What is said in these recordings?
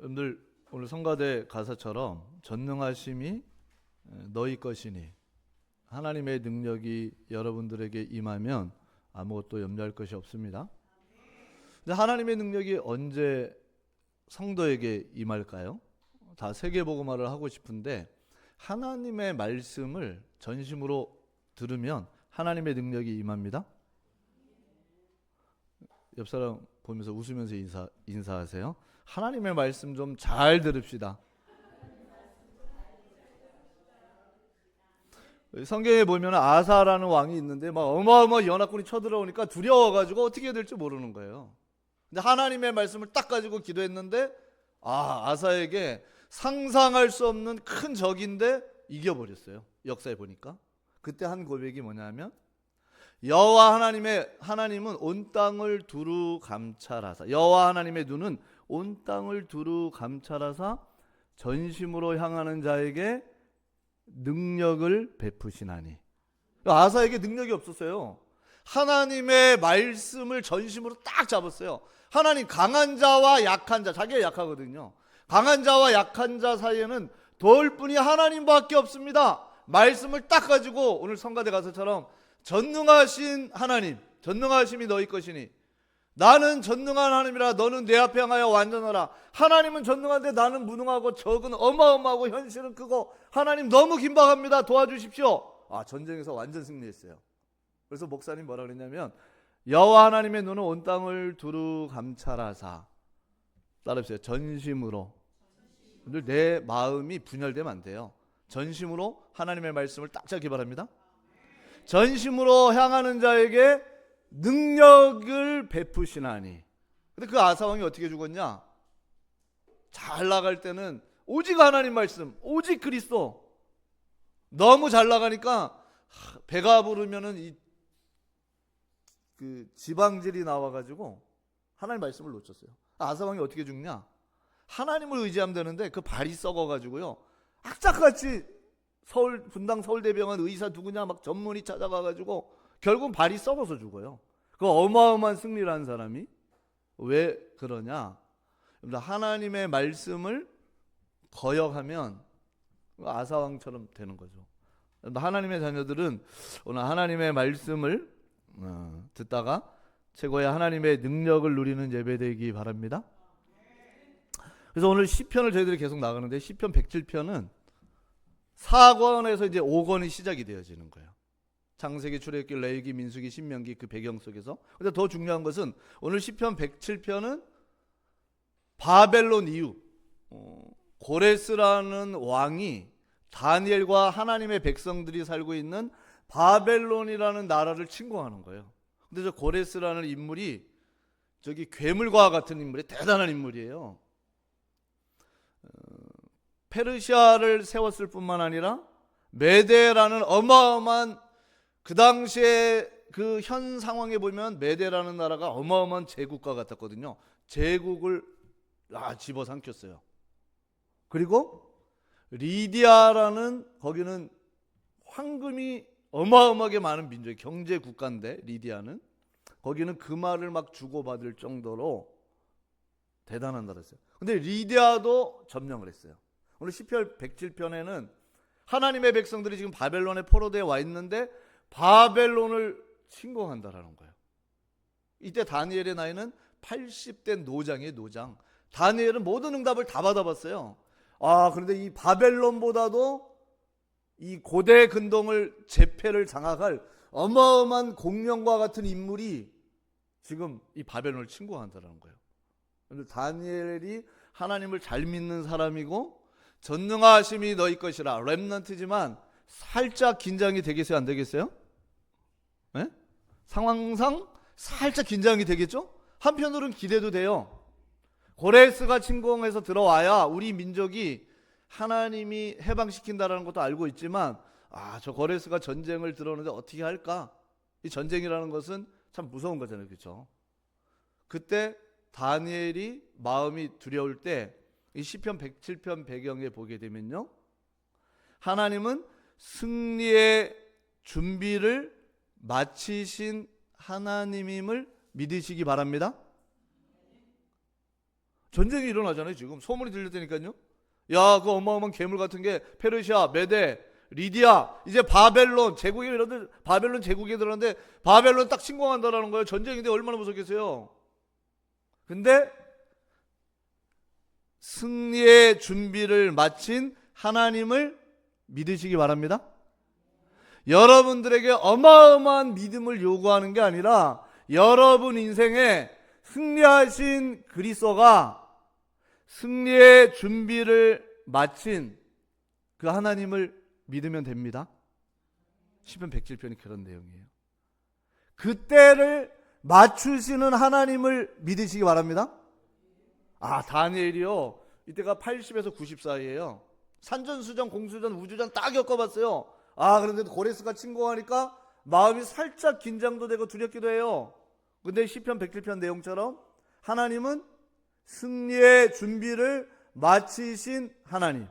여러분들 오늘 성가대 가사처럼 전능하심이 너희 것이니 하나님의 능력이 여러분들에게 임하면 아무것도 염려할 것이 없습니다. 근데 하나님의 능력이 언제 성도에게 임할까요? 다 세계복음화를 하고 싶은데 하나님의 말씀을 전심으로 들으면 하나님의 능력이 임합니다. 옆 사람 보면서 웃으면서 인사하세요. 하나님의 말씀 좀 잘 들읍시다. 성경에 보면 아사라는 왕이 있는데 막 어마어마한 연합군이 쳐들어오니까 두려워가지고 어떻게 해야 될지 모르는 거예요. 근데 하나님의 말씀을 딱 가지고 기도했는데 아사에게 상상할 수 없는 큰 적인데 이겨버렸어요. 역사에 보니까. 그때 한 고백이 뭐냐면 여호와 하나님은 온 땅을 두루 감찰하사, 여호와 하나님의 눈은 온 땅을 두루 감찰하사 전심으로 향하는 자에게 능력을 베푸시나니. 아사에게 능력이 없었어요. 하나님의 말씀을 전심으로 딱 잡았어요. 하나님 강한 자와 약한 자, 자기가 약하거든요. 강한 자와 약한 자 사이에는 도울 분이 하나님밖에 없습니다. 말씀을 딱 가지고 오늘 성가대 가서처럼 전능하신 하나님, 전능하심이 너희 것이니 나는 전능한 하나님이라 너는 내 앞에 향하여 완전하라. 하나님은 전능한데 나는 무능하고 적은 어마어마하고 현실은 크고 하나님 너무 긴박합니다. 도와주십시오. 전쟁에서 완전 승리했어요. 그래서 목사님 뭐라 그랬냐면 여호와 하나님의 눈은 온 땅을 두루 감찰하사, 따라해보세요. 전심으로. 근데 내 마음이 분열되면 안 돼요. 전심으로 하나님의 말씀을 딱 잡기 바랍니다. 전심으로 향하는 자에게 능력을 베푸시나니. 근데 그 아사왕이 어떻게 죽었냐? 잘 나갈 때는 오직 하나님 말씀, 오직 그리스도. 너무 잘 나가니까 배가 부르면은 그 지방질이 나와가지고 하나님 말씀을 놓쳤어요. 아사왕이 어떻게 죽냐? 하나님을 의지하면 되는데 그 발이 썩어가지고요. 악착같이 분당 서울대병원 의사 누구냐 막 전문의 찾아가가지고 결국 발이 썩어서 죽어요. 그 어마어마한 승리를 한 사람이 왜 그러냐? 하나님의 말씀을 거역하면 아사왕처럼 되는 거죠. 하나님의 자녀들은 오늘 하나님의 말씀을 듣다가 최고의 하나님의 능력을 누리는 예배되기 바랍니다. 그래서 오늘 시편을 저희들이 계속 나가는데 시편 107편은 4권에서 이제 5권이 시작이 되어지는 거예요. 창세기, 출애굽기, 레위기, 민수기, 신명기 그 배경 속에서. 근데 더 중요한 것은 오늘 시편 107편은 바벨론 이후 고레스라는 왕이 다니엘과 하나님의 백성들이 살고 있는 바벨론이라는 나라를 침공하는 거예요. 근데 저 고레스라는 인물이 저기 괴물과 같은 인물이 대단한 인물이에요. 페르시아를 세웠을 뿐만 아니라 메데라는 어마어마한, 그 당시에 그 현 상황에 보면 메데라는 나라가 어마어마한 제국과 같았거든요. 제국을 집어삼켰어요. 그리고 리디아라는, 거기는 황금이 어마어마하게 많은 민족이 경제 국가인데 리디아는 거기는 금화를 막 주고받을 정도로 대단한 나라였어요. 근데 리디아도 점령을 했어요. 오늘 시편 107편에는 하나님의 백성들이 지금 바벨론에 포로되어 와 있는데 바벨론을 침공한다라는 거예요. 이때 다니엘의 나이는 80대 노장이에요. 노장. 다니엘은 모든 응답을 다 받아봤어요. 그런데 이 바벨론보다도 이 고대 근동을 제패를 장악할 어마어마한 공룡과 같은 인물이 지금 이 바벨론을 침공한다는 거예요. 그런데 다니엘이 하나님을 잘 믿는 사람이고 전능하심이 너희 것이라, 렘넌트지만 살짝 긴장이 되겠어요? 안 되겠어요? 네? 상황상 살짝 긴장이 되겠죠? 한편으로는 기대도 돼요. 고레스가 침공해서 들어와야 우리 민족이 하나님이 해방시킨다라는 것도 알고 있지만 저 고레스가 전쟁을 들어오는데 어떻게 할까? 이 전쟁이라는 것은 참 무서운 거잖아요. 그렇죠? 그때 다니엘이 마음이 두려울 때 이 시편 107편 배경에 보게 되면요, 하나님은 승리의 준비를 마치신 하나님임을 믿으시기 바랍니다. 전쟁이 일어나잖아요. 지금 소문이 들렸다니까요. 야, 그 어마어마한 괴물 같은 게 페르시아, 메데, 리디아, 이제 바벨론 제국이 이런데 바벨론 제국에 들었는데 바벨론 딱 침공한다라는 거예요. 전쟁인데 얼마나 무섭겠어요. 근데 승리의 준비를 마친 하나님을 믿으시기 바랍니다. 여러분들에게 어마어마한 믿음을 요구하는 게 아니라 여러분 인생에 승리하신 그리스도가 승리의 준비를 마친 그 하나님을 믿으면 됩니다. 시편 107편이 그런 내용이에요. 그때를 맞추시는 하나님을 믿으시기 바랍니다. 다니엘이요, 이때가 80에서 90 사이에요. 산전수전, 공수전, 우주전 다 겪어봤어요. 그런데 고레스가 침공하니까 마음이 살짝 긴장도 되고 두렵기도 해요. 근데 시편 107편 내용처럼 하나님은 승리의 준비를 마치신 하나님,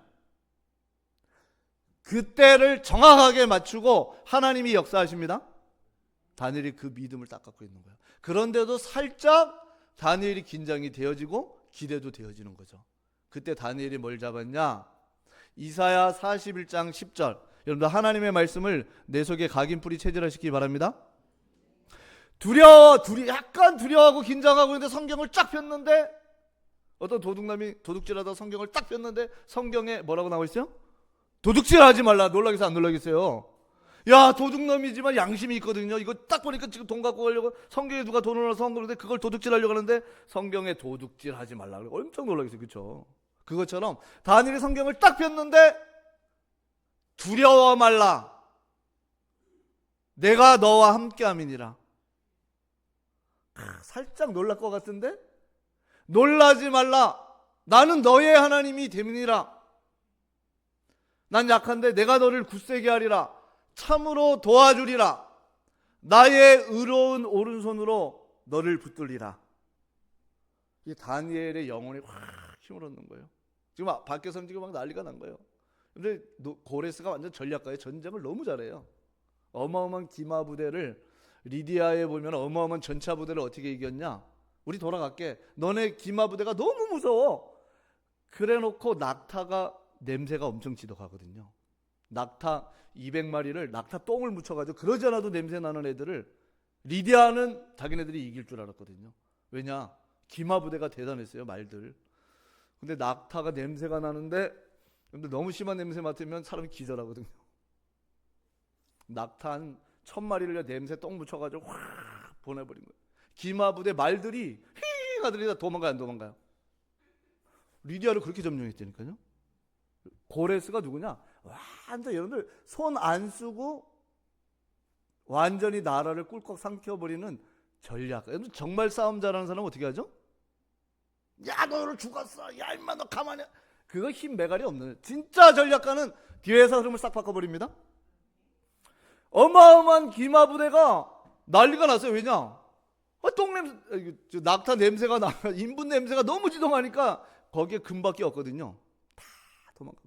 그때를 정확하게 맞추고 하나님이 역사하십니다. 다니엘이 그 믿음을 딱 갖고 있는 거예요. 그런데도 살짝 다니엘이 긴장이 되어지고 기대도 되어지는 거죠. 그때 다니엘이 뭘 잡았냐? 이사야 41장 10절. 여러분들 하나님의 말씀을 내 속에 각인뿌리 체질화시키기 바랍니다. 약간 두려워하고 긴장하고 있는데 성경을 쫙 폈는데 어떤 도둑놈이 도둑질하다 성경을 딱 폈는데 성경에 뭐라고 나와 있어요? 도둑질하지 말라. 놀라겠어요, 안 놀라겠어요? 야, 도둑놈이지만 양심이 있거든요. 이거 딱 보니까 지금 돈 갖고 가려고 성경에 누가 돈을 넣어서 한 건데 그걸 도둑질하려고 하는데 성경에 도둑질하지 말라. 엄청 놀라겠어요, 그렇죠? 그것처럼 다니엘이 성경을 딱 폈는데 두려워 말라. 내가 너와 함께함이니라. 살짝 놀랄 것 같은데 놀라지 말라. 나는 너의 하나님이 됨이니라. 난 약한데 내가 너를 굳세게 하리라. 참으로 도와주리라. 나의 의로운 오른손으로 너를 붙들리라. 이 다니엘의 영혼이 확 힘을 얻는 거예요. 지금 밖에서는 지금 막 난리가 난 거예요. 근데 고레스가 완전 전략가예요. 전쟁을 너무 잘해요. 어마어마한 기마 부대를 리디아에 보면 어마어마한 전차 부대를 어떻게 이겼냐? 우리 돌아갈게. 너네 기마 부대가 너무 무서워. 그래놓고 낙타가 냄새가 엄청 지독하거든요. 낙타 200마리를 낙타 똥을 묻혀가지고 그러지 않아도 냄새 나는 애들을 리디아는 자기네들이 이길 줄 알았거든요. 왜냐? 기마 부대가 대단했어요. 말들. 근데 낙타가 냄새가 나는데 근데 너무 심한 냄새 맡으면 사람이 기절하거든요. 낙타 한 1000마리를 냄새 똥 묻혀가지고 확 보내버린 거예요. 기마 부대 말들이 휘 하더니 도망가요, 안 도망가요? 리디아를 그렇게 점령했다니까요. 고레스가 누구냐? 완전 여러분들 손 안 쓰고 완전히 나라를 꿀꺽 삼켜버리는 전략. 여러분 정말 싸움 잘하는 사람은 어떻게 하죠? 야, 너를 죽었어. 야, 임마 너 가만히. 그거 힘 매갈이 없는. 진짜 전략가는 뒤에서 흐름을 싹 바꿔버립니다. 어마어마한 기마 부대가 난리가 났어요. 왜냐? 똥냄새, 낙타 냄새가 나, 인분 냄새가 너무 지동하니까 거기에 금밖에 없거든요. 다 도망가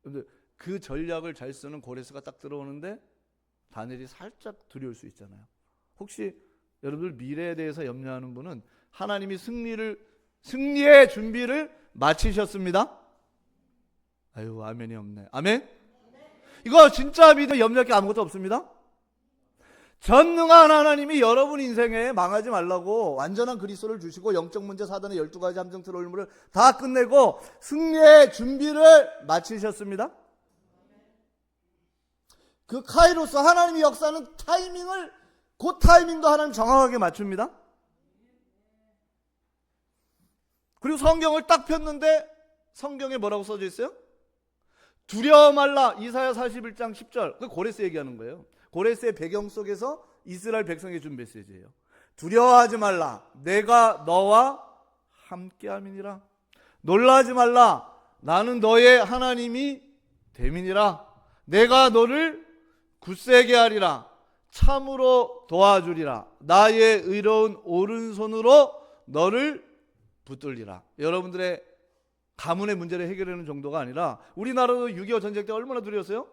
버렸어요. 그 전략을 잘 쓰는 고레스가 딱 들어오는데 다니엘이 살짝 두려울 수 있잖아요. 혹시 여러분들 미래에 대해서 염려하는 분은 하나님이 승리의 준비를 마치셨습니다. 아유, 아멘이 없네. 아멘? 이거 진짜 믿으면 염려할 게 아무것도 없습니다. 전능한 하나님이 여러분 인생에 망하지 말라고 완전한 그리스도를 주시고 영적 문제 사단의 12가지 함정 트롤물을 다 끝내고 승리의 준비를 마치셨습니다. 그 카이로스 하나님의 역사는 타이밍을 그 타이밍도 하나님 정확하게 맞춥니다. 그리고 성경을 딱 폈는데 성경에 뭐라고 써져 있어요? 두려워 말라. 이사야 41장 10절. 그 고레스 얘기하는 거예요. 고레스의 배경 속에서 이스라엘 백성에게 준 메시지예요. 두려워하지 말라. 내가 너와 함께함이니라. 놀라지 말라. 나는 너의 하나님이 됨이니라. 내가 너를 굳세게 하리라. 참으로 도와주리라. 나의 의로운 오른손으로 너를 붙들리라. 여러분들의 가문의 문제를 해결하는 정도가 아니라 우리나라도 6.25 전쟁 때 얼마나 두려웠어요?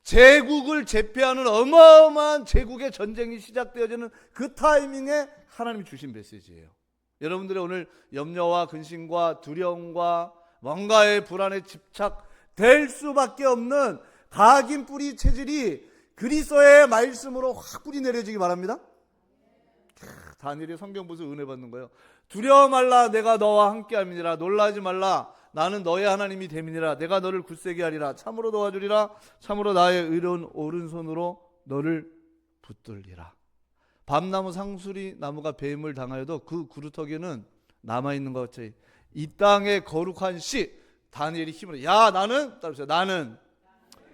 제국을 제패하는 어마어마한 제국의 전쟁이 시작되어지는 그 타이밍에 하나님이 주신 메시지예요. 여러분들의 오늘 염려와 근심과 두려움과 뭔가의 불안에 집착될 수밖에 없는 각인 뿌리 체질이 그리스도의 말씀으로 확 뿌리 내려지기 바랍니다. 다니엘이 성경 보서 은혜 받는 거예요. 두려워 말라, 내가 너와 함께함이니라. 놀라지 말라, 나는 너의 하나님이 됨이니라. 내가 너를 굳세게 하리라. 참으로 도와주리라. 참으로 나의 의로운 오른손으로 너를 붙들리라. 밤나무 상수리 나무가 뱀을 당하여도 그 구루터기는 남아있는 것 같이 이 땅의 거룩한 씨, 다니엘이 힘으로, 야 나는 따라서 나는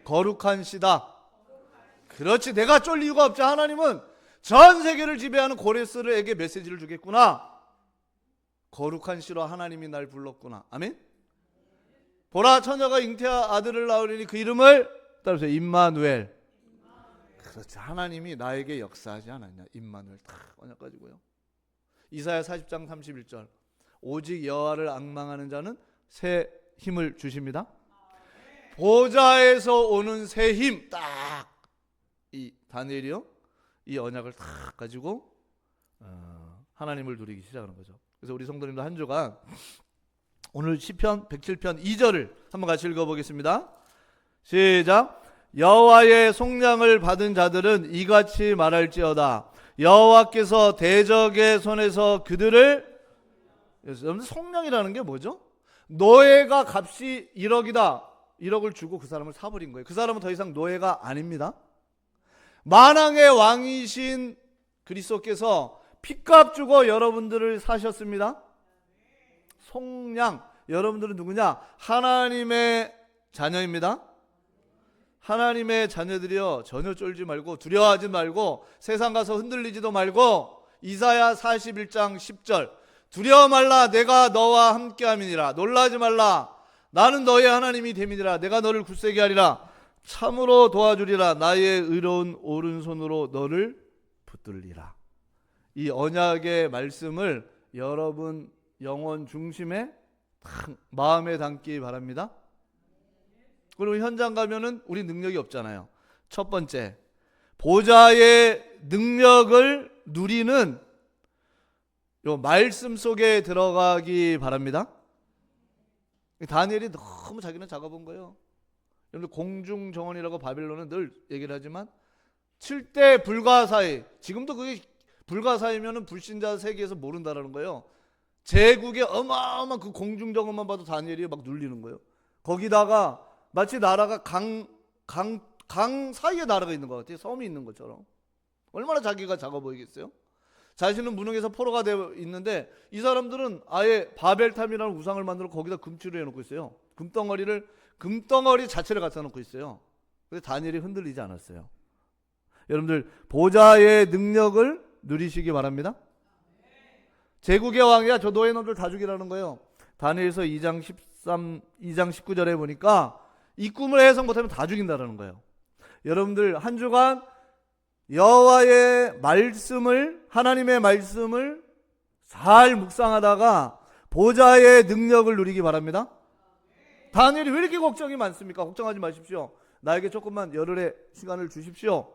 거룩한 씨다. 그렇지, 내가 쫄 이유가 없지. 하나님은 전 세계를 지배하는 고레스에게 메시지를 주겠구나. 거룩한 씨로 하나님이 날 불렀구나. 아멘. 보라, 처녀가 잉태한 아들을 낳으리니 그 이름을 따라서 임마누엘. 그렇지, 하나님이 나에게 역사하지 않았냐. 임마누엘 다 언약 가지고요. 이사야 40장 31절, 오직 여호와를 앙망하는 자는 새 힘을 주십니다. 보좌에서 오는 새 힘, 딱 이 다니엘이요, 이 언약을 딱 가지고 하나님을 누리기 시작하는 거죠. 그래서 우리 성도님도 한 주간 오늘 시편 107편 2절을 한번 같이 읽어보겠습니다. 시작. 여호와의 속량을 받은 자들은 이같이 말할지어다. 여호와께서 대적의 손에서 그들을, 여러분 속량이라는 게 뭐죠? 노예가 값이 1억이다. 1억을 주고 그 사람을 사버린 거예요. 그 사람은 더 이상 노예가 아닙니다. 만왕의 왕이신 그리스도께서 핏값 주고 여러분들을 사셨습니다. 속량, 여러분들은 누구냐? 하나님의 자녀입니다. 하나님의 자녀들이여, 전혀 쫄지 말고 두려워하지 말고 세상 가서 흔들리지도 말고, 이사야 41장 10절, 두려워 말라, 내가 너와 함께함이니라. 놀라지 말라, 나는 너의 하나님이 됨이니라. 내가 너를 굳세게 하리라. 참으로 도와주리라. 나의 의로운 오른손으로 너를 붙들리라. 이 언약의 말씀을 여러분 영혼 중심에 마음에 담기 바랍니다. 그리고 현장 가면은 우리 능력이 없잖아요. 첫 번째, 보좌의 능력을 누리는 요 말씀 속에 들어가기 바랍니다. 다니엘이 너무 자기는 작아본 거예요. 여러분들 공중정원이라고 바빌론은 늘 얘기를 하지만 7대 불가사의, 지금도 그게 불가사의면은 불신자 세계에서 모른다라는 거예요. 제국의 어마어마한 그 공중정원만 봐도 다니엘이 막 눌리는 거예요. 거기다가 마치 나라가 강 사이에 나라가 있는 것 같아요. 섬이 있는 것처럼. 얼마나 자기가 작아 보이겠어요? 자신은 무능해서 포로가 되어 있는데 이 사람들은 아예 바벨탑이라는 우상을 만들어 거기다 금치를 해놓고 있어요. 금덩어리 자체를 갖다 놓고 있어요. 근데 다니엘이 흔들리지 않았어요. 여러분들 보좌의 능력을 누리시기 바랍니다. 제국의 왕이야, 저 노예놈들 다 죽이라는 거예요. 다니엘서 2장 19절에 보니까 이 꿈을 해석 못하면 다 죽인다라는 거예요. 여러분들 한 주간 여호와의 말씀을, 하나님의 말씀을 잘 묵상하다가 보좌의 능력을 누리기 바랍니다. 다니엘이 왜 이렇게 걱정이 많습니까? 걱정하지 마십시오. 나에게 조금만 열흘의 시간을 주십시오.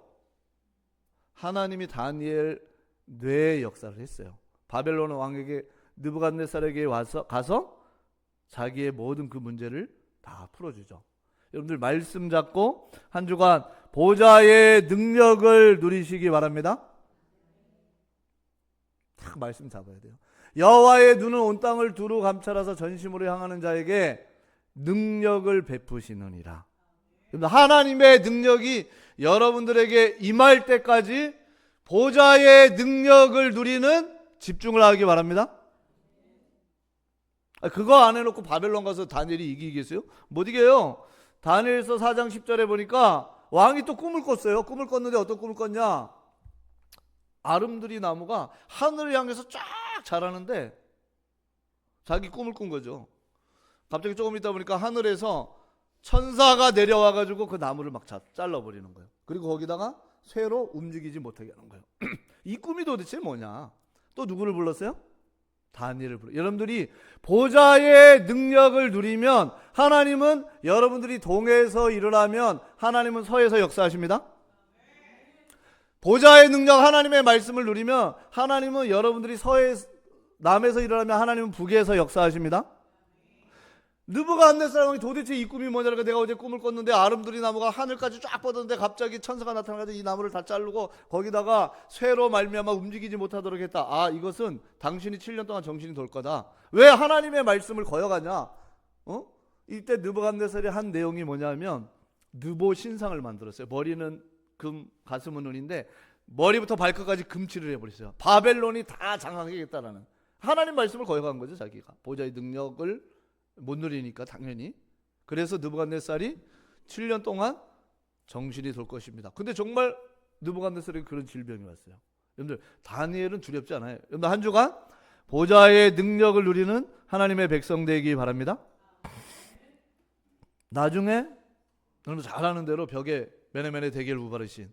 하나님이 다니엘 뇌의 역사를 했어요. 바벨론 왕에게, 느부갓네살에게 가서 자기의 모든 그 문제를 다 풀어주죠. 여러분들 말씀 잡고 한 주간 보좌의 능력을 누리시기 바랍니다. 딱 말씀 잡아야 돼요. 여호와의 눈은 온 땅을 두루 감찰하사 전심으로 향하는 자에게 능력을 베푸시느니라. 하나님의 능력이 여러분들에게 임할 때까지 보좌의 능력을 누리는 집중을 하기 바랍니다. 그거 안 해놓고 바벨론 가서 다니엘이 이기겠어요? 못 이겨요. 다니엘서 4장 10절에 보니까 왕이 또 꿈을 꿨어요. 꿈을 꿨는데 어떤 꿈을 꿨냐? 아름드리 나무가 하늘을 향해서 쫙 자라는데 자기 꿈을 꾼 거죠. 갑자기 조금 있다 보니까 하늘에서 천사가 내려와 가지고 그 나무를 막 잘라버리는 거예요. 그리고 거기다가 쇠로 움직이지 못하게 하는 거예요. 이 꿈이 도대체 뭐냐? 또 누구를 불렀어요? 다니엘을 불러. 여러분들이 보좌의 능력을 누리면 하나님은, 여러분들이 동에서 일어나면 하나님은 서에서 역사하십니다. 보좌의 능력, 하나님의 말씀을 누리면 하나님은 여러분들이 서에 남에서 일어나면 하나님은 북에서 역사하십니다. 느부갓네살 왕이 도대체 이 꿈이 뭐냐니까 내가 어제 꿈을 꿨는데 아름드리 나무가 하늘까지 쫙 뻗었는데 갑자기 천사가 나타나서 이 나무를 다 자르고 거기다가 쇠로 말미암아 움직이지 못하도록 했다. 아, 이것은 당신이 7년 동안 정신이 돌 거다. 왜 하나님의 말씀을 거역하냐? 이때 느부갓네살이 한 내용이 뭐냐면 느보 신상을 만들었어요. 머리는 금, 가슴은 은인데 머리부터 발끝까지 금칠을 해버렸어요. 바벨론이 다 장악하겠다라는 하나님 말씀을 거역한 거죠. 자기가 보좌의 능력을 못 누리니까 당연히. 그래서 느부갓네살이 7년 동안 정신이 돌 것입니다. 근데 정말 느부갓네살에게 그런 질병이 왔어요. 여러분들 다니엘은 두렵지 않아요. 여러분들 한 주간 보좌의 능력을 누리는 하나님의 백성 되기 바랍니다. 나중에 여러분 잘 아는 대로 벽에 메네메네 대기를 우바르신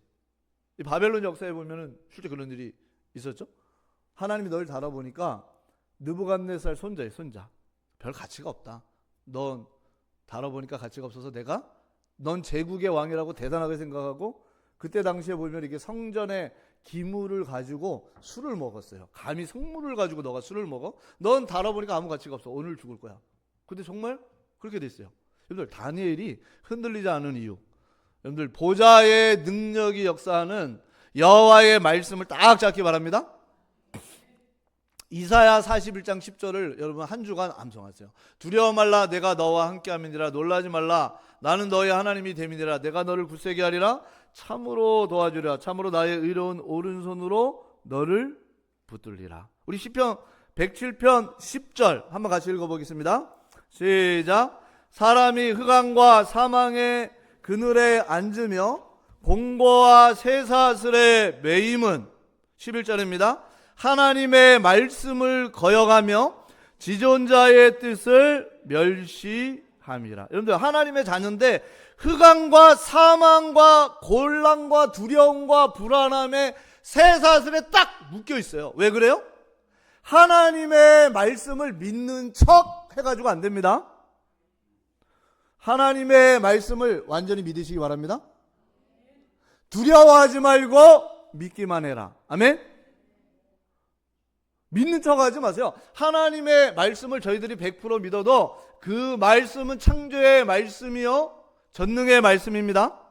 이 바벨론 역사에 보면은 실제 그런 일이 있었죠. 하나님이 널 다뤄보니까 느부갓네살 손자예요. 손자. 별 가치가 없다. 넌 다뤄보니까 가치가 없어서 내가 넌 제국의 왕이라고 대단하게 생각하고 그때 당시에 보면 이게 성전에 기물을 가지고 술을 먹었어요. 감히 성물을 가지고 너가 술을 먹어? 넌 다뤄보니까 아무 가치가 없어. 오늘 죽을 거야. 근데 정말 그렇게 됐어요. 여러분들 다니엘이 흔들리지 않은 이유, 여러분들 보좌의 능력이 역사하는 여호와의 말씀을 딱 잡기 바랍니다. 이사야 41장 10절을 여러분 한 주간 암송하세요. 두려워 말라 내가 너와 함께함이니라. 놀라지 말라 나는 너의 하나님이 됨이니라. 내가 너를 굳세게 하리라. 참으로 도와주리라. 참으로 나의 의로운 오른손으로 너를 붙들리라. 우리 시편 107편 10절 한번 같이 읽어보겠습니다. 시작. 사람이 흑암과 사망의 그늘에 앉으며 공고와 쇠사슬에 매임은 11절입니다. 하나님의 말씀을 거역하며 지존자의 뜻을 멸시함이라. 여러분들 하나님의 자녀인데 흑암과 사망과 곤란과 두려움과 불안함에 쇠사슬에 딱 묶여 있어요. 왜 그래요? 하나님의 말씀을 믿는 척 해가지고 안 됩니다. 하나님의 말씀을 완전히 믿으시기 바랍니다. 두려워하지 말고 믿기만 해라. 아멘. 믿는 척 하지 마세요. 하나님의 말씀을 저희들이 100% 믿어도 그 말씀은 창조의 말씀이요 전능의 말씀입니다.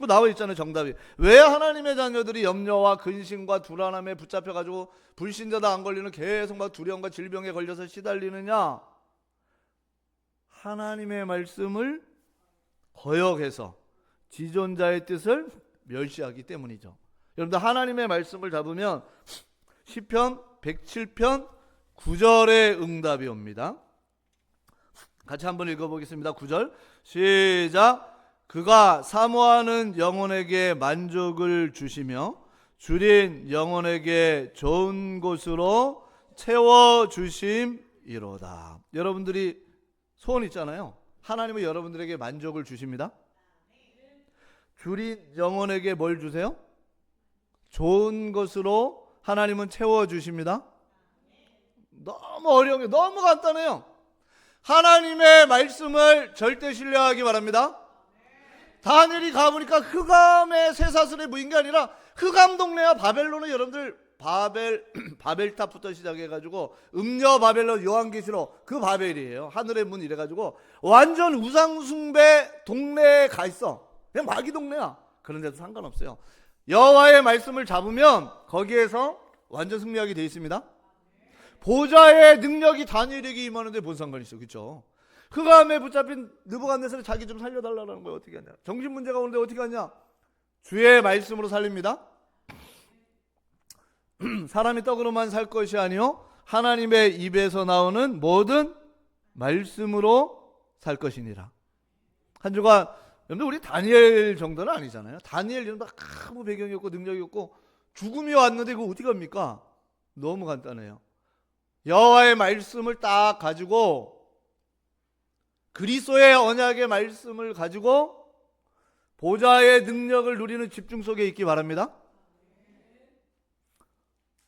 나와 있잖아요. 정답이. 왜 하나님의 자녀들이 염려와 근심과 불안함에 붙잡혀가지고 불신자다 안 걸리는 계속 막 두려움과 질병에 걸려서 시달리느냐? 하나님의 말씀을 거역해서 지존자의 뜻을 멸시하기 때문이죠. 여러분들 하나님의 말씀을 잡으면 시편 107편 9절의 응답이 옵니다. 같이 한번 읽어보겠습니다. 9절 시작. 그가 사모하는 영혼에게 만족을 주시며 줄인 영혼에게 좋은 곳으로 채워주심이로다. 여러분들이 소원 있잖아요. 하나님은 여러분들에게 만족을 주십니다. 줄인 영혼에게 뭘 주세요? 좋은 것으로 하나님은 채워주십니다. 너무 어려운 게 너무 간단해요. 하나님의 말씀을 절대 신뢰하기 바랍니다. 다니엘이 가보니까 흑암의 쇠사슬에 모인 게 아니라 흑암 동네야. 바벨론은 여러분들 바벨탑부터 시작해가지고 음녀 바벨론 요한계시록 그 바벨이에요. 하늘의 문 이래가지고 완전 우상숭배 동네에 가 있어. 그냥 마귀 동네야. 그런데도 상관없어요. 여호와의 말씀을 잡으면 거기에서 완전 승리하게 되어 있습니다. 보좌의 능력이 다니엘에게 임하는데 뭔 상관이 있어. 그렇죠? 흑암에 붙잡힌 느부갓네살이 자기 좀 살려달라는 거예요. 어떻게 하냐? 정신 문제가 오는데 어떻게 하냐? 주의 말씀으로 살립니다. 사람이 떡으로만 살 것이 아니요 하나님의 입에서 나오는 모든 말씀으로 살 것이니라. 한 주간 여러분들 우리 다니엘 정도는 아니잖아요. 다니엘 이런 거 아무 배경이 없고 능력이 없고 죽음이 왔는데 그거 어떻게 합니까? 너무 간단해요. 여호와의 말씀을 딱 가지고 그리스도의 언약의 말씀을 가지고 보좌의 능력을 누리는 집중 속에 있기 바랍니다.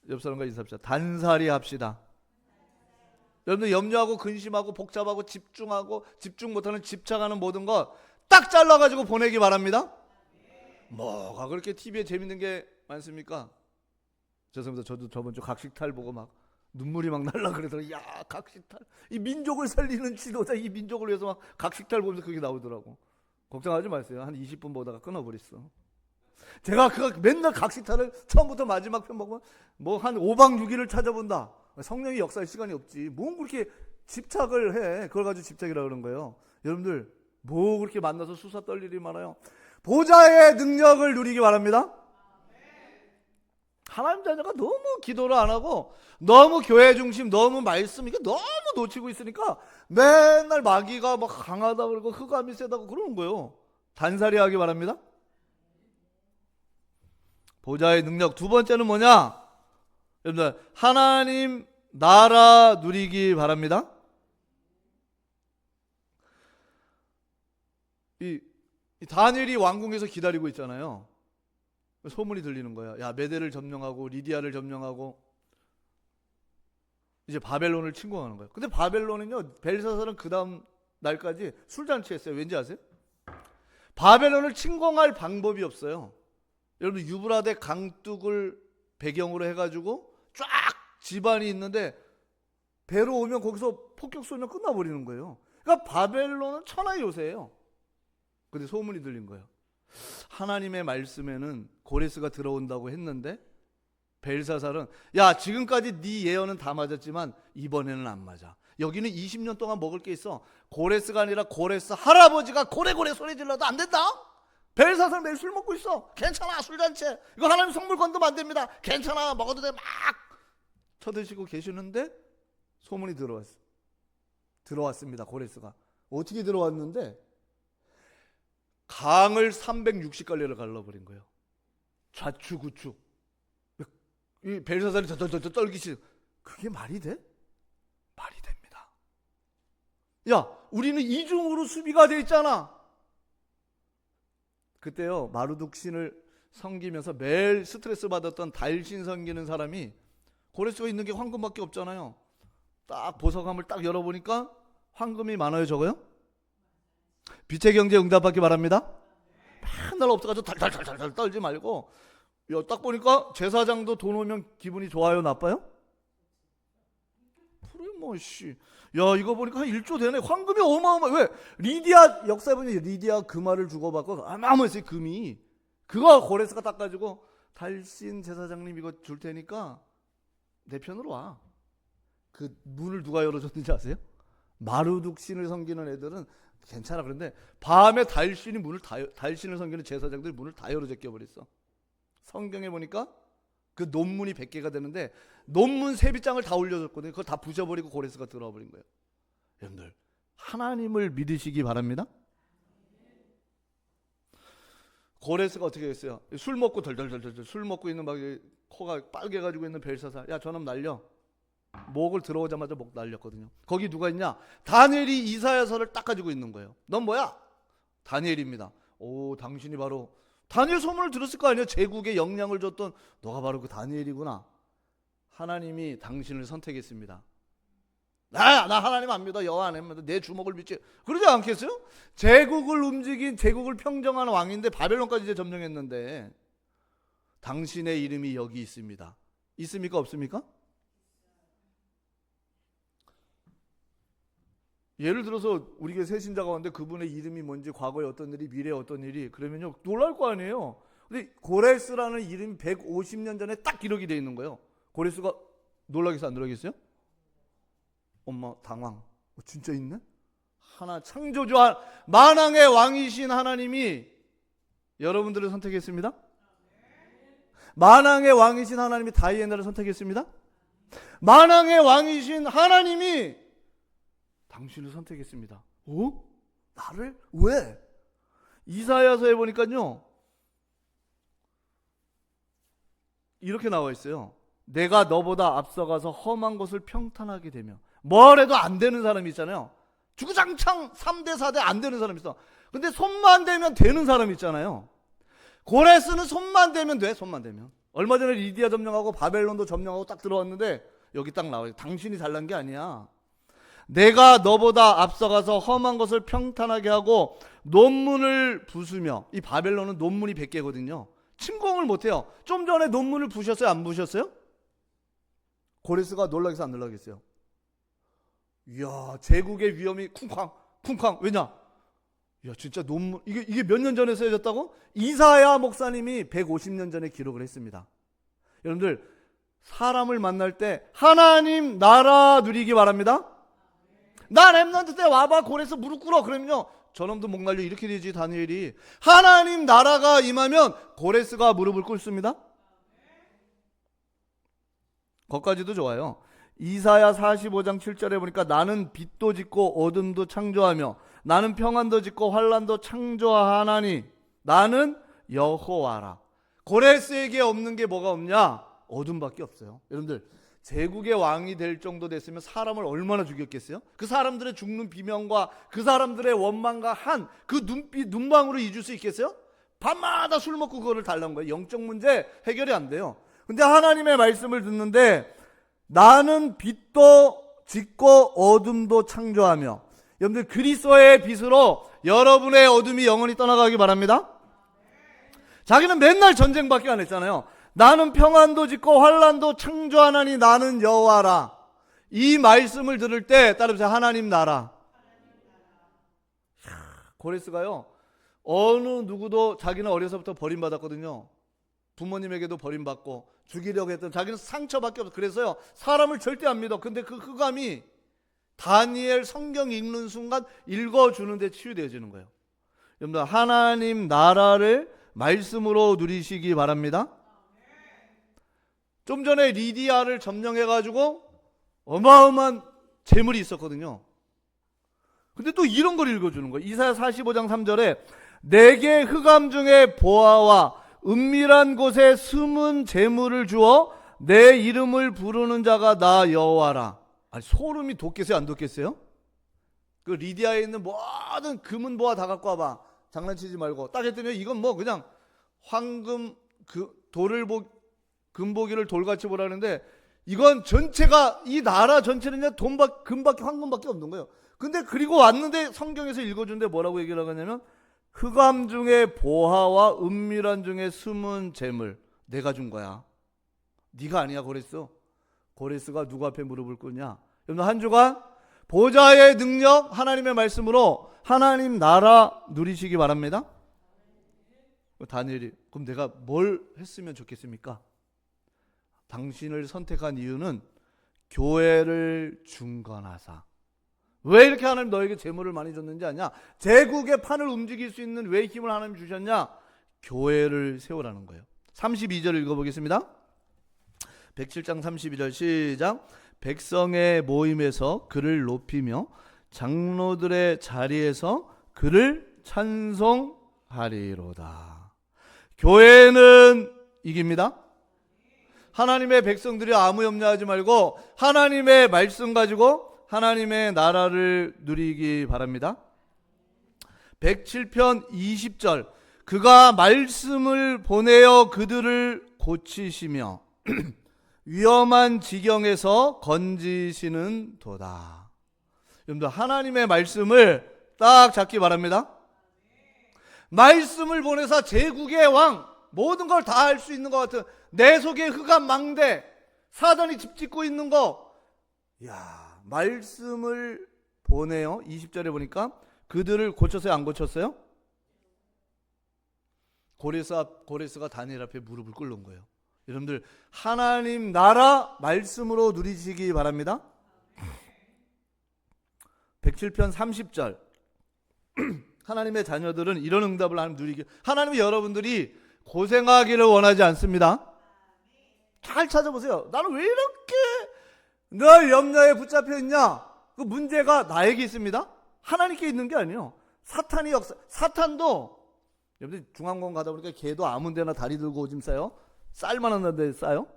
옆 사람과 인사합시다. 단살이 합시다. 여러분들 염려하고 근심하고 복잡하고 집중하고 집중 못하는 집착하는 모든 것 딱 잘라가지고 보내기 바랍니다. 뭐가 그렇게 TV에 재밌는 게 많습니까? 죄송합니다. 저도 저번 주 각식탈 보고 막 눈물이 막 날라 그러더라고요. 야, 각식탈. 이 민족을 살리는 지도자, 이 민족을 위해서 막 각식탈 보면서 그게 나오더라고. 걱정하지 마세요. 한 20분 보다가 끊어버렸어. 제가 그 맨날 각식탈을 처음부터 마지막 편 보면 뭐 한 5박 6일을 찾아본다. 성령이 역사할 시간이 없지. 뭐 그렇게 집착을 해. 그걸 가지고 집착이라 그런 거예요. 여러분들 뭐 그렇게 만나서 수사 떨 일이 많아요. 보좌의 능력을 누리기 바랍니다. 하나님 자녀가 너무 기도를 안 하고 너무 교회 중심, 너무 말씀 이게 너무 놓치고 있으니까 맨날 마귀가 막 강하다 그러고 흑암이 세다고 그러는 거예요. 단살이 하기 바랍니다. 보좌의 능력. 두 번째는 뭐냐? 여러분들 하나님 나라 누리기 바랍니다. 이 다니엘이 왕궁에서 기다리고 있잖아요. 소문이 들리는 거야. 야, 메대를 점령하고 리디아를 점령하고 이제 바벨론을 침공하는 거예요. 근데 바벨론은요, 벨사살은 그 다음 날까지 술잔치했어요. 왠지 아세요? 바벨론을 침공할 방법이 없어요. 여러분 유브라데 강둑을 배경으로 해가지고 쫙 집안이 있는데 배로 오면 거기서 폭격 쏘면 끝나버리는 거예요. 그러니까 바벨론은 천하의 요새예요. 근데 소문이 들린 거예요. 하나님의 말씀에는 고레스가 들어온다고 했는데 벨사살은 야, 지금까지 네 예언은 다 맞았지만 이번에는 안 맞아. 여기는 20년 동안 먹을 게 있어. 고레스가 아니라 고레스 할아버지가 고래고래 소리 질러도 안 된다. 벨사살 매일 술 먹고 있어. 괜찮아, 술잔치. 이거 하나님 성물 건드면 안 됩니다. 괜찮아, 먹어도 돼. 막 쳐드시고 계시는데 소문이 들어왔습니다. 고레스가 어떻게 들어왔는데 강을 360갈래를 갈라버린 거예요. 좌측우측. 이 벨사살이 떨기시. 그게 말이 돼? 말이 됩니다. 야, 우리는 이중으로 수비가 돼 있잖아. 그때요, 마르둑 신을 섬기면서 매일 스트레스 받았던 달신 섬기는 사람이 고레스가 있는 게 황금밖에 없잖아요. 딱 보석함을 딱 열어보니까 황금이 많아요, 적어요? 빛의 경제 응답받기 바랍니다. 맨날 없어가지고 달달달달 떨지 말고, 야, 딱 보니까 제사장도 돈 오면 기분이 좋아요, 나빠요? 그래 뭐 씨. 야, 이거 보니까 한 1조 되네. 황금이 어마어마. 왜? 리디아 역사에 보면 리디아 금화를 주고받고 어마어마했어요, 금이. 그거 고레스가 닦아주고 달신 제사장님 이거 줄 테니까 내 편으로 와. 그 문을 누가 열어줬는지 아세요? 마르둑 신을 섬기는 애들은 괜찮아. 그런데 밤에 달신이 달신을 섬기는 제사장들이 문을 다 열어 제껴버렸어. 성경에 보니까 그 논문이 100개가 되는데 논문 세비장을 다 올려줬거든요. 그걸 다 부셔버리고 고레스가 들어와 버린 거예요. 여러분들 하나님을 믿으시기 바랍니다. 고레스가 어떻게 했어요? 술 먹고 덜덜덜덜 술 먹고 있는 막 코가 빨개가지고 있는 벨사살. 야, 저놈 날려. 목을 들어오자마자 목 날렸거든요. 거기 누가 있냐? 다니엘이 이사야서를 딱 가지고 있는 거예요. 넌 뭐야? 다니엘입니다. 오, 당신이 바로 다니엘 소문을 들었을 거 아니에요. 제국에 영향을 줬던 너가 바로 그 다니엘이구나. 하나님이 당신을 선택했습니다. 나 하나님 안 믿어. 여호와 안 믿어. 내 주먹을 믿지. 그러지 않겠어요? 제국을 움직인, 제국을 평정하는 왕인데 바벨론까지 이제 점령했는데 당신의 이름이 여기 있습니다. 있습니까? 없습니까? 예를 들어서 우리 교회 새신자가 왔는데 그분의 이름이 뭔지, 과거에 어떤 일이, 미래에 어떤 일이, 그러면요 놀랄 거 아니에요. 근데 고레스라는 이름이 150년 전에 딱 기록이 되어 있는 거예요. 고레스가 놀라겠어요, 안 놀라겠어요? 엄마 당황. 진짜 있네? 하나 창조주 만왕의 왕이신 하나님이 여러분들을 선택했습니다. 만왕의 왕이신 하나님이 다이애나를 선택했습니다. 만왕의 왕이신 하나님이 당신을 선택했습니다. 어? 나를? 왜? 이사야서에 보니까요 이렇게 나와 있어요. 내가 너보다 앞서가서 험한 것을 평탄하게 되며. 뭘 해도 안 되는 사람이 있잖아요. 주구장창 3대 4대 안 되는 사람이 있어. 근데 손만 대면 되는 사람이 있잖아요. 고레스는 손만 대면 돼. 손만 대면. 얼마 전에 리디아 점령하고 바벨론도 점령하고 딱 들어왔는데 여기 딱 나와요. 당신이 잘난 게 아니야. 내가 너보다 앞서가서 험한 것을 평탄하게 하고 논문을 부수며. 이 바벨론은 논문이 100개거든요. 침공을 못해요. 좀 전에 논문을 부셨어요? 안 부셨어요? 고레스가 놀라겠어요, 안 놀라겠어요? 이야, 제국의 위험이 쿵쾅 쿵쾅. 왜냐? 야, 진짜 논문 이게 몇 년 전에 쓰여졌다고? 이사야 목사님이 150년 전에 기록을 했습니다. 여러분들, 사람을 만날 때 하나님 나라 누리기 바랍니다. 나 렘넌트 때 와봐 고레스 무릎 꿇어. 그러면요, 저놈도 목 날려 이렇게 되지. 다니엘이 하나님 나라가 임하면 고레스가 무릎을 꿇습니다. 거기까지도 좋아요. 이사야 45장 7절에 보니까 나는 빛도 짓고 어둠도 창조하며 나는 평안도 짓고 환란도 창조하나니 나는 여호와라. 고레스에게 없는 게 뭐가 없냐? 어둠밖에 없어요. 여러분들, 제국의 왕이 될 정도 됐으면 사람을 얼마나 죽였겠어요? 그 사람들의 죽는 비명과 그 사람들의 원망과 한 그 눈빛 눈망으로 잊을 수 있겠어요? 밤마다 술 먹고 그거를 달라는 거예요. 영적 문제 해결이 안 돼요. 근데 하나님의 말씀을 듣는데 나는 빛도 짓고 어둠도 창조하며, 여러분들 그리스도의 빛으로 여러분의 어둠이 영원히 떠나가기 바랍니다. 자기는 맨날 전쟁밖에 안 했잖아요. 나는 평안도 짓고 환란도 창조하나니 나는 여호와라. 이 말씀을 들을 때 따라서 하나님 나라. 고레스가요, 어느 누구도 자기는 어려서부터 버림받았거든요. 부모님에게도 버림받고 죽이려고 했던, 자기는 상처밖에 없어. 그래서요, 사람을 절대 안 믿어. 근데 그 흑암이 다니엘 성경 읽는 순간 읽어주는데 치유되어지는 거예요. 여러분들, 하나님 나라를 말씀으로 누리시기 바랍니다. 좀 전에 리디아를 점령해가지고 어마어마한 재물이 있었거든요. 근데 또 이런 걸 읽어주는 거예요. 이사야 45장 3절에 내게 흑암 중에 보아와 은밀한 곳에 숨은 재물을 주어 내 이름을 부르는 자가 나 여호와라. 아니, 소름이 돋겠어요, 안 돋겠어요? 그 리디아에 있는 모든 금은 보아 다 갖고 와봐. 장난치지 말고. 딱 했더니 이건 뭐 그냥 황금 그 돌을 금보기를 돌같이 보라는데, 이건 전체가, 이 나라 전체는 금밖에 황금밖에 없는 거예요. 근데 그리고 왔는데 성경에서 읽어주는데 뭐라고 얘기를 하냐면 흑암 중에 보화와 은밀한 중에 숨은 재물 내가 준 거야. 네가 아니야 고레스. 고레스가 누구 앞에 무릎을 꿇냐? 여러분, 한 주간 보좌의 능력, 하나님의 말씀으로 하나님 나라 누리시기 바랍니다. 다니엘이 그럼 내가 뭘 했으면 좋겠습니까? 당신을 선택한 이유는 교회를 중건하사. 왜 이렇게 하나님 너에게 재물을 많이 줬는지 아냐? 제국의 판을 움직일 수 있는 왜 힘을 하나님 주셨냐? 교회를 세우라는 거예요. 32절 읽어보겠습니다. 107장 32절 시작. 백성의 모임에서 그를 높이며 장로들의 자리에서 그를 찬송하리로다. 교회는 이깁니다. 하나님의 백성들이 아무 염려하지 말고 하나님의 말씀 가지고 하나님의 나라를 누리기 바랍니다. 107편 20절 그가 말씀을 보내어 그들을 고치시며 위험한 지경에서 건지시는 도다. 여러분들, 하나님의 말씀을 딱 잡기 바랍니다. 말씀을 보내서 제국의 왕, 모든 걸 다 할 수 있는 것 같은 내 속에 흑암 망대, 사단이 집 짓고 있는 거, 야, 말씀을 보내요. 20절에 보니까 그들을 고쳤어요, 안 고쳤어요? 고레스가 다니엘 앞에 무릎을 꿇는 거예요. 여러분들, 하나님 나라 말씀으로 누리시기 바랍니다. 107편 30절 하나님의 자녀들은 이런 응답을 하나님 누리기, 하나님은 여러분들이 고생하기를 원하지 않습니다. 잘 찾아보세요. 나는 왜 이렇게 늘 염려에 붙잡혀 있냐? 그 문제가 나에게 있습니다. 하나님께 있는 게 아니에요. 사탄이 사탄도, 여러분들 중앙공 가다 보니까 개도 아무 데나 다리 들고 오줌 싸요? 쌀만한 데 싸요?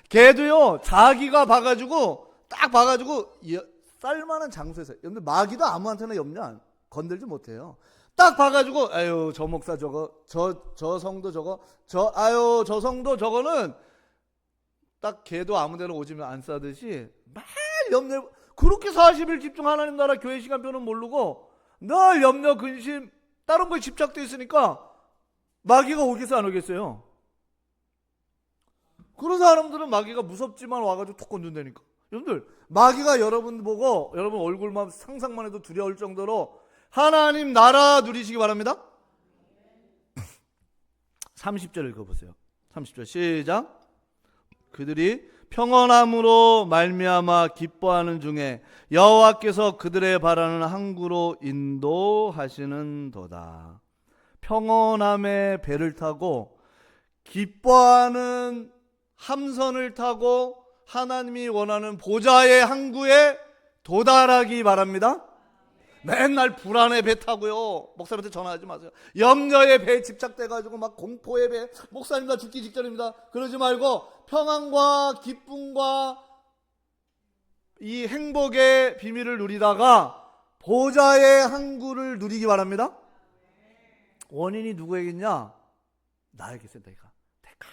개도요, 자기가 딱 봐가지고 쌀만한 장소에서, 여러분들 마귀도 아무한테나 염려 건들지 못해요. 딱 봐가지고 아유 저 목사 저거 저 성도 저거 저 성도 저거는 딱 개도 아무데나 오지면 안 싸듯이 막 염려, 그렇게 40일 집중 하나님 나라 교회 시간표는 모르고 늘 염려 근심 다른 거에 집착돼 있으니까 마귀가 오겠어요 안 오겠어요? 그런 사람들은 마귀가 무섭지만 와가지고 톡 건든다니까. 여러분들, 마귀가 여러분 보고 여러분 얼굴만 상상만 해도 두려울 정도로 하나님 나라 누리시기 바랍니다. 30절 읽어보세요. 30절 시작. 그들이 평안함으로 말미암아 기뻐하는 중에 여호와께서 그들의 바라는 항구로 인도하시는도다. 평안함의 배를 타고 기뻐하는 함선을 타고 하나님이 원하는 보좌의 항구에 도달하기 바랍니다. 맨날 불안의 배 타고요. 목사님한테 전화하지 마세요. 염려의 배에 집착돼가지고 막 공포의 배, 목사님 나 죽기 직전입니다. 그러지 말고 평안과 기쁨과 이 행복의 비밀을 누리다가 보좌의 항구를 누리기 바랍니다. 원인이 누구에게냐? 나에게 센다니까. 내가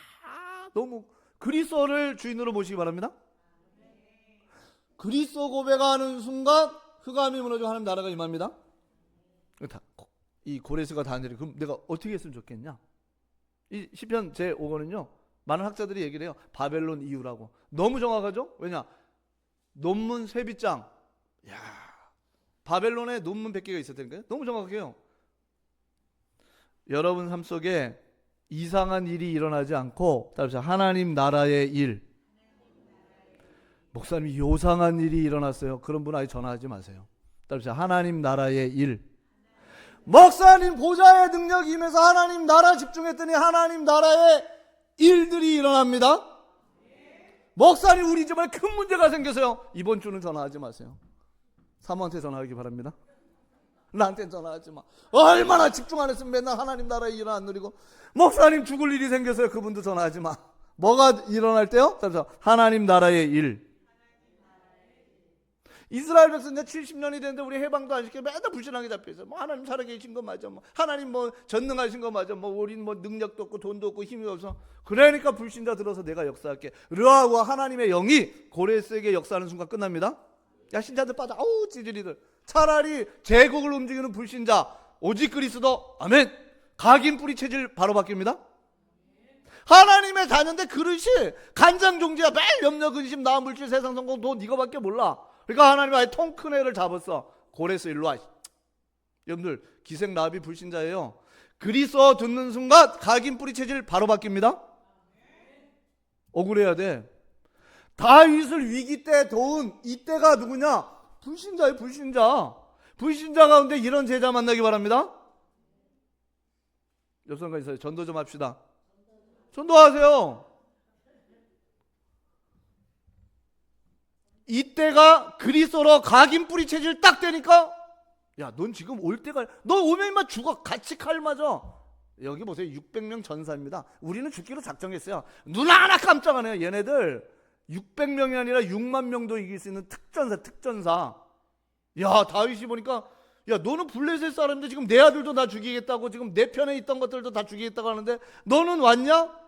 너무 그리스도를 주인으로 모시기 바랍니다. 그리스도 고백하는 순간 흑암이 무너지고 하나님 나라가 임합니다. 이 고레스가 다니엘이 그럼 내가 어떻게 했으면 좋겠냐? 이 시편 제5권은요 많은 학자들이 얘기를 해요. 바벨론 이유라고. 너무 정확하죠? 왜냐? 논문 쇠빗장. 야, 바벨론에 논문 100개가 있었다니까요. 너무 정확해요. 여러분 삶 속에 이상한 일이 일어나지 않고 따라서 하나님 나라의 일. 목사님이 요상한 일이 일어났어요. 그런 분 아예 전화하지 마세요. 따라서 하나님 나라의 일. 목사님 보좌의 능력이 임해서 하나님 나라 집중했더니 하나님 나라의 일들이 일어납니다. 목사님 우리 집안에 큰 문제가 생겨서요. 이번 주는 전화하지 마세요. 사모한테 전화하기 바랍니다. 나한테는 전화하지 마. 얼마나 집중 안 했으면 맨날 하나님 나라의 일을 안 누리고. 목사님 죽을 일이 생겨서요. 그분도 전화하지 마. 뭐가 일어날 때요? 하나님 나라의 일. 이스라엘 백성 이제 70년이 됐는데 우리 해방도 안 시켜 맨날 불신하게 잡혀있어. 뭐 하나님 살아계신 거 맞아. 뭐 하나님 뭐 전능하신 거 맞아. 뭐 우린 뭐 능력도 없고 돈도 없고 힘이 없어. 그러니까 불신자 들어서 내가 역사할게. 르아와 하나님의 영이 고레스에게 역사하는 순간 끝납니다. 야 신자들 빠져. 아우 찌질이들. 차라리 제국을 움직이는 불신자 오직 그리스도 아멘. 각인 뿌리 체질 바로 바뀝니다. 하나님의 자녀인데 그릇이 간장종지야. 매일 염려 근심 나음 물질 세상 성공 돈 이거밖에 몰라. 그러니까 하나님이 아예 통 큰 애를 잡았어. 고레스 일로 와. 여러분들 기생 라합이 불신자예요. 그리스도 듣는 순간 각인 뿌리 체질 바로 바뀝니다. 억울해야 돼. 다윗을 위기 때 도운 이때가 누구냐? 불신자예요. 불신자. 불신자 가운데 이런 제자 만나기 바랍니다. 옆 사람과 있어요. 전도 좀 합시다. 전도하세요. 이때가 그리스도로 각인 뿌리 체질 딱 되니까 야, 넌 지금 올 때가 너 오면 인마 죽어. 같이 칼 맞아. 여기 보세요. 600명 전사입니다. 우리는 죽기로 작정했어요. 눈 하나 깜짝 안 해요. 얘네들 600명이 아니라 6만 명도 이길 수 있는 특전사. 야, 다윗이 보니까 야, 너는 블레셋 사람인데 지금 내 아들도 다 죽이겠다고 지금 내 편에 있던 것들도 다 죽이겠다고 하는데 너는 왔냐?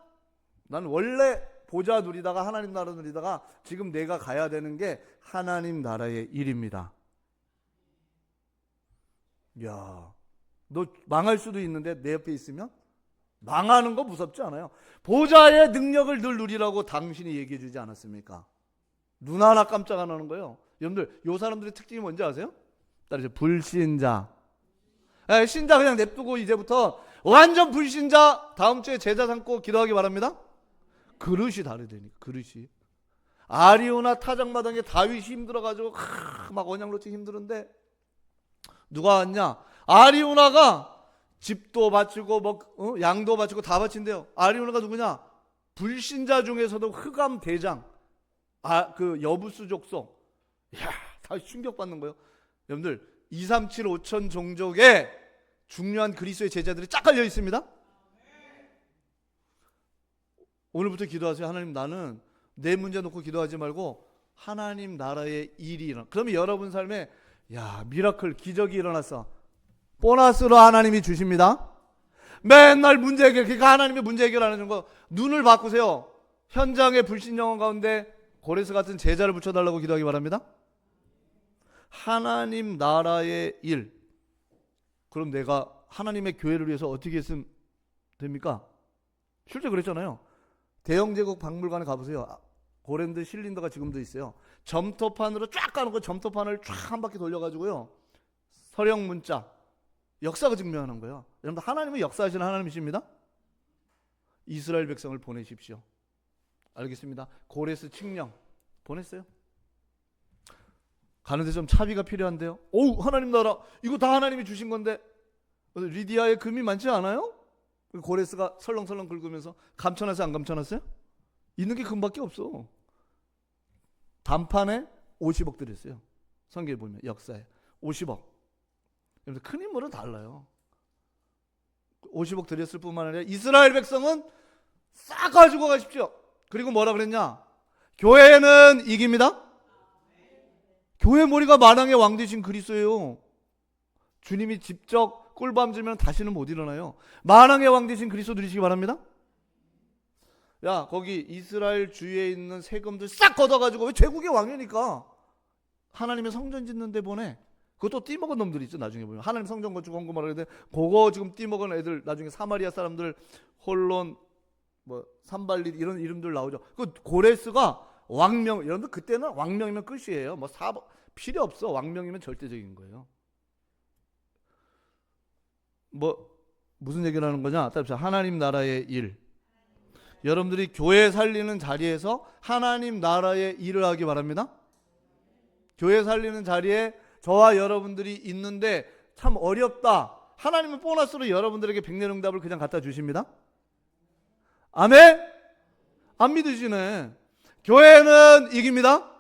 난 원래 보좌 누리다가 하나님 나라 누리다가 지금 내가 가야 되는 게 하나님 나라의 일입니다. 야, 너 망할 수도 있는데 내 옆에 있으면 망하는 거 무섭지 않아요? 보좌의 능력을 늘 누리라고 당신이 얘기해 주지 않았습니까? 눈 하나 깜짝 안 하는 거예요. 여러분들 요 사람들의 특징이 뭔지 아세요? 따라서 불신자. 신자 그냥 냅두고 이제부터 완전 불신자 다음 주에 제자 삼고 기도하기 바랍니다. 그릇이 다르다니까. 그릇이 아리우나 타작마당에 다윗이 힘들어가지고 막 언양 놓치 힘들은데 누가 왔냐? 아리우나가 집도 바치고 뭐 양도 바치고 다 바친대요. 아리우나가 누구냐? 불신자 중에서도 흑암 대장 그 여부수 족속. 야, 다 충격받는 거예요. 여러분들 237 5천 종족에 중요한 그리스도의 제자들이 쫙 깔려 있습니다. 오늘부터 기도하세요. 하나님 나는 내 문제 놓고 기도하지 말고 하나님 나라의 일이 일어나. 그러면 여러분 삶에 야 미라클 기적이 일어났어. 보너스로 하나님이 주십니다. 맨날 문제 해결. 그러니까 하나님의 문제 해결하는 거 눈을 바꾸세요. 현장의 불신 영혼 가운데 고레스 같은 제자를 붙여달라고 기도하기 바랍니다. 하나님 나라의 일. 그럼 내가 하나님의 교회를 위해서 어떻게 했으면 됩니까? 실제 그랬잖아요. 대영제국 박물관에 가보세요. 고랜드 실린더가 지금도 있어요. 점토판으로 쫙 까놓고 점토판을 쫙 한 바퀴 돌려가지고요. 서령 문자, 역사가 증명하는 거예요. 여러분들 하나님은 역사하시는 하나님이십니다. 이스라엘 백성을 보내십시오. 알겠습니다. 고레스 칙령 보냈어요. 가는데 좀 차비가 필요한데요. 오, 하나님 나라 이거 다 하나님이 주신 건데 리디아에 금이 많지 않아요? 고레스가 설렁설렁 긁으면서 감춰놨어요, 안 감춰놨어요? 있는 게 금밖에 없어. 단판에 50억 들였어요. 성경에 보면 역사에 50억. 여러분 큰 인물은 달라요. 50억 들였을 뿐만 아니라 이스라엘 백성은 싹 가지고 가십시오. 그리고 뭐라 그랬냐? 교회는 이깁니다. 교회 머리가 만왕의 왕 되신 그리스도예요. 주님이 직접 꿀밤 들면 다시는 못 일어나요. 만왕의 왕 되신 그리스도 누리시기 바랍니다. 야, 거기 이스라엘 주위에 있는 세금들 싹 걷어가지고, 왜 제국의 왕이니까 하나님의 성전 짓는 데 보내. 그것도 띠먹은 놈들 있죠. 나중에 보면 하나님 성전 건축 헌금하라 그러는데 그거 지금 띠먹은 애들 나중에 사마리아 사람들 홀론 뭐 산발릿 이런 이름들 나오죠. 그 고레스가 왕명, 여러분들 그때는 왕명이면 끝이에요. 뭐 사법 필요 없어. 왕명이면 절대적인 거예요. 뭐 무슨 얘기를 하는 거냐? 따라서 하나님 나라의 일. 여러분들이 교회 살리는 자리에서 하나님 나라의 일을 하기 바랍니다. 교회 살리는 자리에 저와 여러분들이 있는데 참 어렵다. 하나님은 보너스로 여러분들에게 백년응답을 그냥 갖다 주십니다. 아멘? 안 믿으시네. 교회는 이깁니다.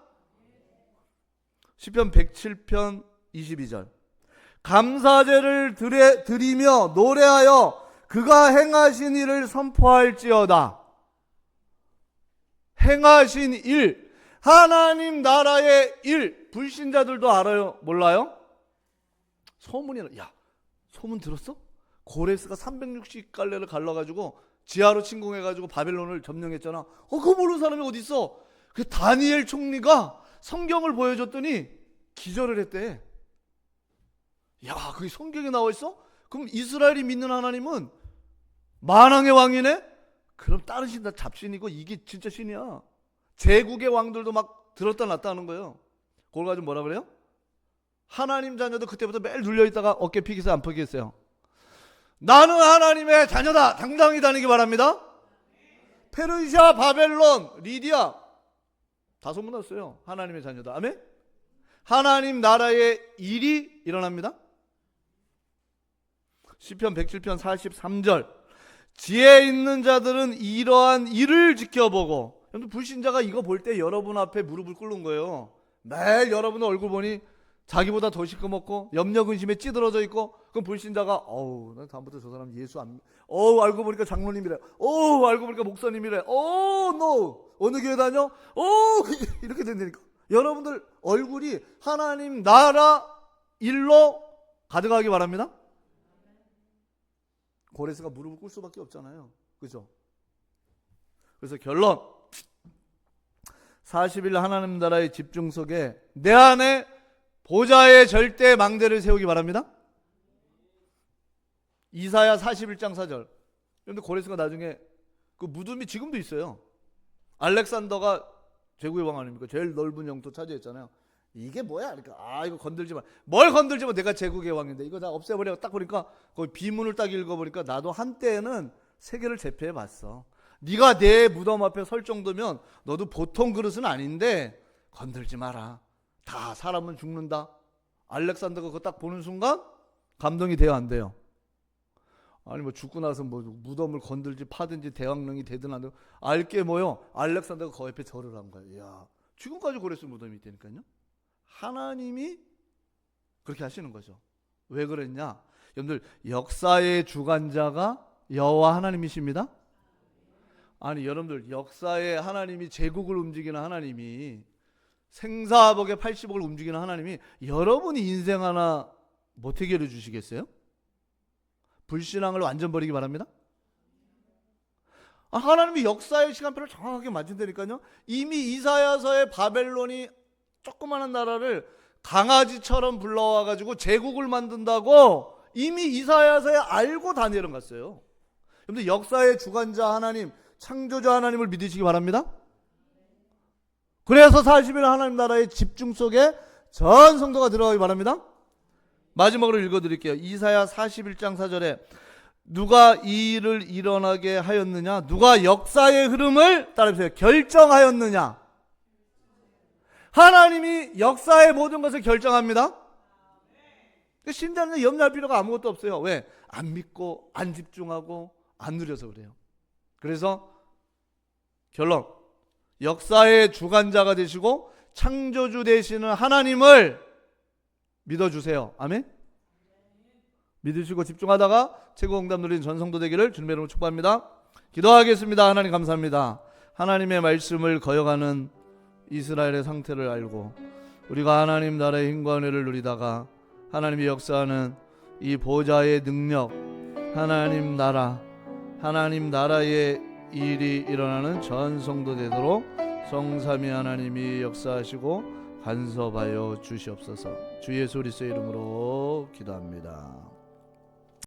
시편 107편 22절. 감사제를 드리며 노래하여 그가 행하신 일을 선포할지어다. 행하신 일, 하나님 나라의 일, 불신자들도 알아요? 몰라요? 소문이, 야, 소문 들었어? 고레스가 360갈래를 갈라가지고 지하로 침공해가지고 바벨론을 점령했잖아. 그거 모르는 사람이 어디 있어? 그 다니엘 총리가 성경을 보여줬더니 기절을 했대. 야, 그게 성경에 나와 있어? 그럼 이스라엘이 믿는 하나님은 만왕의 왕이네? 그럼 다른 신 다 잡신이고 이게 진짜 신이야. 제국의 왕들도 막 들었다 놨다 하는 거예요. 그걸 가지고 뭐라 그래요? 하나님 자녀도 그때부터 매일 눌려있다가 어깨 피겠어요, 안 피겠어요? 나는 하나님의 자녀다. 당당히 다니기 바랍니다. 페르시아, 바벨론, 리디아 다 소문났어요. 하나님의 자녀다. 아멘? 하나님 나라의 일이 일어납니다. 시편 107편 43절. 지혜 있는 자들은 이러한 일을 지켜보고. 여러분 불신자가 이거 볼 때 여러분 앞에 무릎을 꿇는 거예요. 매일 여러분의 얼굴 보니 자기보다 더 시커멓고 염려 근심에 찌들어져 있고, 그럼 불신자가 나 다음부터 저 사람 예수 안, 알고 보니까 장로님이래, 알고 보니까 목사님이래, 너 어느 교회 다녀? 이렇게 된다니까. 여러분들 얼굴이 하나님 나라 일로 가득하기 바랍니다. 고레스가 무릎을 꿇을 수밖에 없잖아요. 그죠? 그래서 결론, 40일 하나님 나라의 집중 속에 내 안에 보좌의 절대 망대를 세우기 바랍니다. 이사야 41장 4절. 그런데 고레스가 나중에 그 무덤이 지금도 있어요. 알렉산더가 제국의 왕 아닙니까? 제일 넓은 영토 차지했잖아요. 이게 뭐야? 그러니까 이거 건들지 마. 뭘 건들지 마. 내가 제국의 왕인데 이거 다 없애버려. 딱 보니까 거기 비문을 딱 읽어보니까 나도 한때는 세계를 제패해 봤어. 네가 내 무덤 앞에 설 정도면 너도 보통 그릇은 아닌데 건들지 마라. 다 사람은 죽는다. 알렉산더가 그거 딱 보는 순간 감동이 돼요, 안 돼요? 아니 뭐 죽고 나서 뭐 무덤을 건들지 파든지 대왕릉이 되든 안 되든 알게 뭐요? 알렉산더가 그 옆에 절을 한 거예요. 이야, 지금까지 고레스 무덤이 있다니까요. 하나님이 그렇게 하시는 거죠. 왜 그랬냐? 여러분들 역사의 주관자가 여호와 하나님이십니다. 아니 여러분들 역사의 하나님이 제국을 움직이는 하나님이 생사복의 80억을 움직이는 하나님이 여러분이 인생 하나 못 해결해 주시겠어요? 불신앙을 완전 버리기 바랍니다. 하나님이 역사의 시간표를 정확하게 맞춘다니까요. 이미 이사야서의 바벨론이 조그마한 나라를 강아지처럼 불러와가지고 제국을 만든다고 이미 이사야서에 알고 다니엘은 갔어요. 여러분들 역사의 주관자 하나님, 창조주 하나님을 믿으시기 바랍니다. 그래서 40일 하나님 나라의 집중 속에 전 성도가 들어가기 바랍니다. 마지막으로 읽어드릴게요. 이사야 41장 4절에 누가 이 일을 일어나게 하였느냐? 누가 역사의 흐름을 따라해보세요. 결정하였느냐? 하나님이 역사의 모든 것을 결정합니다. 신자는 염려할 필요가 아무것도 없어요. 왜? 안 믿고 안 집중하고 안 누려서 그래요. 그래서 결론, 역사의 주관자가 되시고 창조주 되시는 하나님을 믿어주세요. 아멘. 믿으시고 집중하다가 최고 응답 누린 전성도 되기를 주님의 이름으로 축복합니다. 기도하겠습니다. 하나님 감사합니다. 하나님의 말씀을 거역하는 이스라엘의 상태를 알고 우리가 하나님 나라의 힘과 은혜를 누리다가 하나님이 역사하는 이 보좌의 능력, 하나님 나라의 일이 일어나는 전 성도 되도록 성삼위 하나님이 역사하시고 간섭하여 주시옵소서. 주 예수 그리스도의 이름으로 기도합니다.